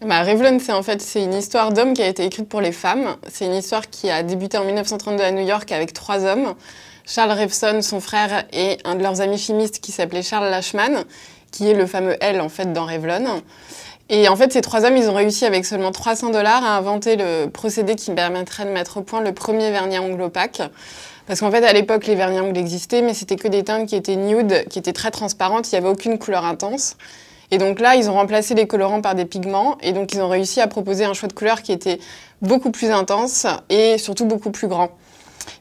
Revlon, c'est une histoire d'homme qui a été écrite pour les femmes. C'est une histoire qui a débuté en 1932 à New York avec 3 hommes. Charles Revson, son frère, et un de leurs amis chimistes qui s'appelait Charles Lashman, qui est le fameux L en fait dans Revlon. Et en fait, ces 3 hommes, ils ont réussi avec seulement $300 à inventer le procédé qui permettrait de mettre au point le premier vernis à ongles opaque. Parce qu'en fait, à l'époque, les vernis à ongles existaient, mais c'était que des teintes qui étaient nude, qui étaient très transparentes, il n'y avait aucune couleur intense. Et donc là, ils ont remplacé les colorants par des pigments, et donc ils ont réussi à proposer un choix de couleurs qui était beaucoup plus intense et surtout beaucoup plus grand.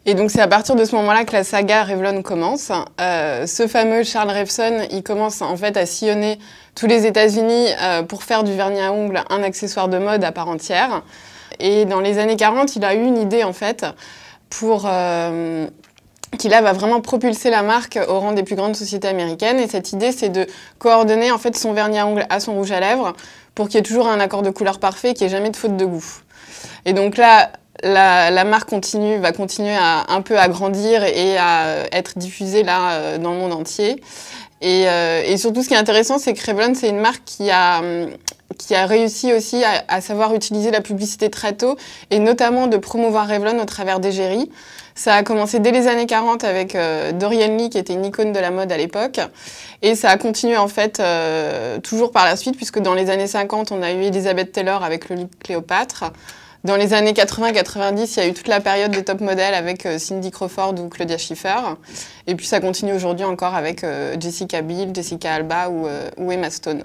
Et donc c'est à partir de ce moment-là que la saga Revlon commence. Ce fameux Charles Revson, il commence en fait à sillonner tous les États-Unis pour faire du vernis à ongles un accessoire de mode à part entière. Et dans les années 40, il a eu une idée en fait pour qui là va vraiment propulser la marque au rang des plus grandes sociétés américaines. Et cette idée, c'est de coordonner en fait son vernis à ongles à son rouge à lèvres pour qu'il y ait toujours un accord de couleur parfait, qu'il n'y ait jamais de faute de goût. Et donc là, la marque va continuer à un peu à grandir et à être diffusée là dans le monde entier. Et surtout, ce qui est intéressant, c'est que Revlon, c'est une marque qui a réussi aussi à savoir utiliser la publicité très tôt et notamment de promouvoir Revlon au travers d'égéries. Ça a commencé dès les années 40 avec Dorian Leigh, qui était une icône de la mode à l'époque. Et ça a continué en fait toujours par la suite, puisque dans les années 50, on a eu Elizabeth Taylor avec le look Cléopâtre. Dans les années 80-90, il y a eu toute la période des top modèles avec Cindy Crawford ou Claudia Schiffer. Et puis ça continue aujourd'hui encore avec Jessica Biel, Jessica Alba ou Emma Stone.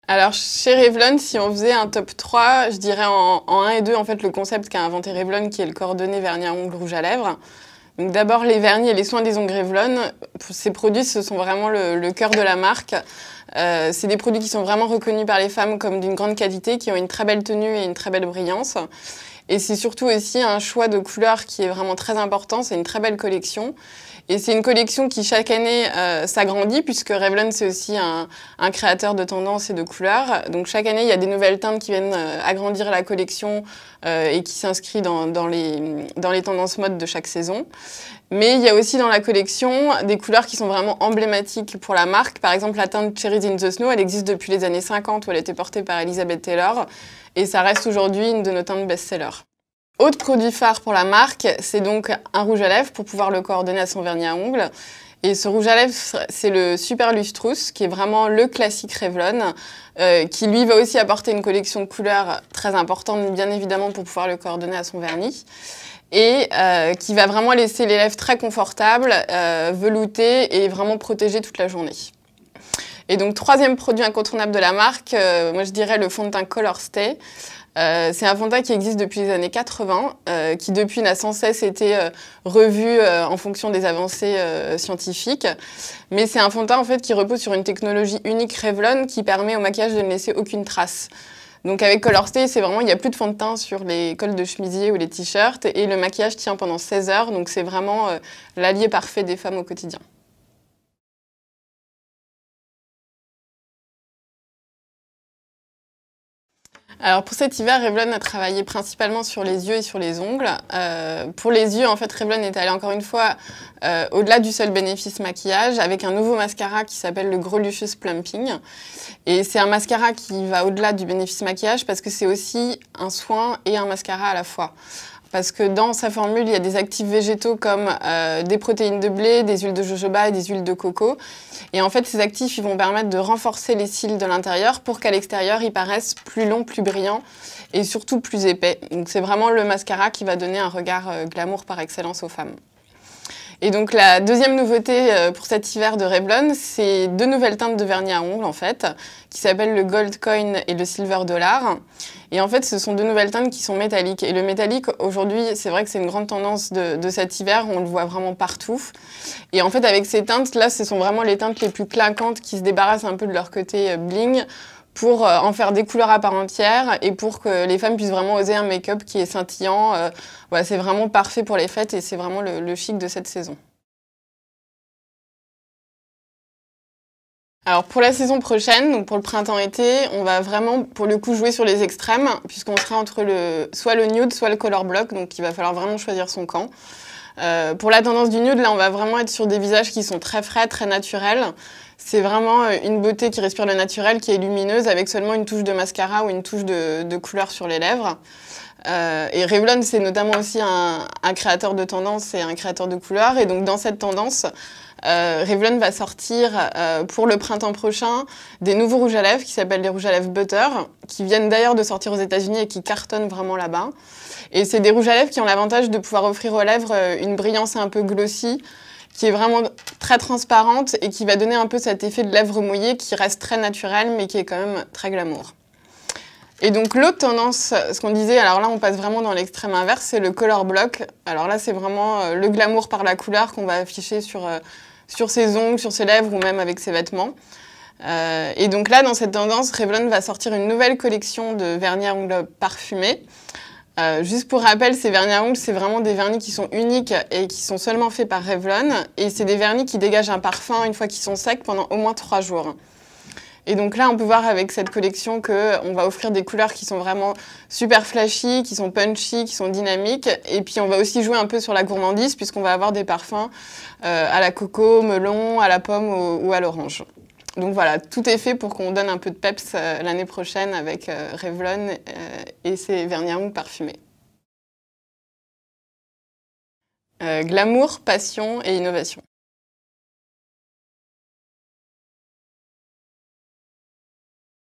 Alors chez Revlon, si on faisait un top 3, je dirais en 1 et 2, en fait, le concept qu'a inventé Revlon, qui est le coordonné vernis à ongles rouge à lèvres. Donc d'abord les vernis et les soins des ongles Revlon. Ces produits, ce sont vraiment le cœur de la marque. C'est des produits qui sont vraiment reconnus par les femmes comme d'une grande qualité, qui ont une très belle tenue et une très belle brillance. Et c'est surtout aussi un choix de couleurs qui est vraiment très important. C'est une très belle collection. Et c'est une collection qui, chaque année, s'agrandit, puisque Revlon, c'est aussi un créateur de tendances et de couleurs. Donc, chaque année, il y a des nouvelles teintes qui viennent agrandir la collection et qui s'inscrivent dans les tendances mode de chaque saison. Mais il y a aussi dans la collection des couleurs qui sont vraiment emblématiques pour la marque. Par exemple, la teinte Cherries in the Snow, elle existe depuis les années 50, où elle a été portée par Elizabeth Taylor. Et ça reste aujourd'hui une de nos teintes best-sellers. Autre produit phare pour la marque, c'est donc un rouge à lèvres pour pouvoir le coordonner à son vernis à ongles. Et ce rouge à lèvres, c'est le Super Lustrous, qui est vraiment le classique Revlon, qui lui va aussi apporter une collection de couleurs très importante, bien évidemment, pour pouvoir le coordonner à son vernis. Et qui va vraiment laisser les lèvres très confortables, veloutées et vraiment protégées toute la journée. Et donc, troisième produit incontournable de la marque, moi je dirais le fond de teint Color Stay. C'est un fond de teint qui existe depuis les années 80, qui depuis n'a sans cesse été revu en fonction des avancées scientifiques. Mais c'est un fond de teint en fait qui repose sur une technologie unique Revlon qui permet au maquillage de ne laisser aucune trace. Donc avec Color Stay, c'est vraiment, il n'y a plus de fond de teint sur les cols de chemisier ou les t-shirts et le maquillage tient pendant 16 heures. Donc c'est vraiment l'allié parfait des femmes au quotidien. Alors pour cet hiver, Revlon a travaillé principalement sur les yeux et sur les ongles. Pour les yeux, en fait, Revlon est allé encore une fois au-delà du seul bénéfice maquillage avec un nouveau mascara qui s'appelle le Grolucious Plumping. Et c'est un mascara qui va au-delà du bénéfice maquillage parce que c'est aussi un soin et un mascara à la fois. Parce que dans sa formule, il y a des actifs végétaux comme des protéines de blé, des huiles de jojoba et des huiles de coco. Et en fait, ces actifs, ils vont permettre de renforcer les cils de l'intérieur pour qu'à l'extérieur, ils paraissent plus longs, plus brillants et surtout plus épais. Donc c'est vraiment le mascara qui va donner un regard glamour par excellence aux femmes. Et donc la deuxième nouveauté pour cet hiver de Revlon, c'est 2 nouvelles teintes de vernis à ongles en fait, qui s'appellent le Gold Coin et le Silver Dollar. Et en fait, ce sont 2 nouvelles teintes qui sont métalliques. Et le métallique, aujourd'hui, c'est vrai que c'est une grande tendance de cet hiver, on le voit vraiment partout. Et en fait, avec ces teintes, là, ce sont vraiment les teintes les plus clinquantes qui se débarrassent un peu de leur côté bling, pour en faire des couleurs à part entière et pour que les femmes puissent vraiment oser un make-up qui est scintillant. Voilà, c'est vraiment parfait pour les fêtes et c'est vraiment le chic de cette saison. Alors pour la saison prochaine, donc pour le printemps-été, on va vraiment pour le coup jouer sur les extrêmes puisqu'on sera entre soit le nude, soit le color block, donc il va falloir vraiment choisir son camp. Pour la tendance du nude, là on va vraiment être sur des visages qui sont très frais, très naturels. C'est vraiment une beauté qui respire le naturel, qui est lumineuse, avec seulement une touche de mascara ou une touche de couleur sur les lèvres. Et Revlon, c'est notamment aussi un créateur de tendance et un créateur de couleurs. Et donc, dans cette tendance, Revlon va sortir pour le printemps prochain des nouveaux rouges à lèvres qui s'appellent les rouges à lèvres Butter, qui viennent d'ailleurs de sortir aux États-Unis et qui cartonnent vraiment là-bas. Et c'est des rouges à lèvres qui ont l'avantage de pouvoir offrir aux lèvres une brillance un peu glossy, qui est vraiment très transparente et qui va donner un peu cet effet de lèvres mouillées qui reste très naturel, mais qui est quand même très glamour. Et donc l'autre tendance, ce qu'on disait, alors là on passe vraiment dans l'extrême inverse, c'est le color block. Alors là c'est vraiment le glamour par la couleur qu'on va afficher sur ses ongles, sur ses lèvres ou même avec ses vêtements. Et donc là dans cette tendance, Revlon va sortir une nouvelle collection de vernis à ongles parfumés. Juste pour rappel, ces vernis à ongles, c'est vraiment des vernis qui sont uniques et qui sont seulement faits par Revlon. Et c'est des vernis qui dégagent un parfum une fois qu'ils sont secs pendant au moins 3 jours. Et donc là, on peut voir avec cette collection qu'on va offrir des couleurs qui sont vraiment super flashy, qui sont punchy, qui sont dynamiques. Et puis on va aussi jouer un peu sur la gourmandise puisqu'on va avoir des parfums à la coco, au melon, à la pomme ou à l'orange. Donc voilà, tout est fait pour qu'on donne un peu de peps l'année prochaine avec Revlon et ses vernis à ongles parfumés. Glamour, passion et innovation.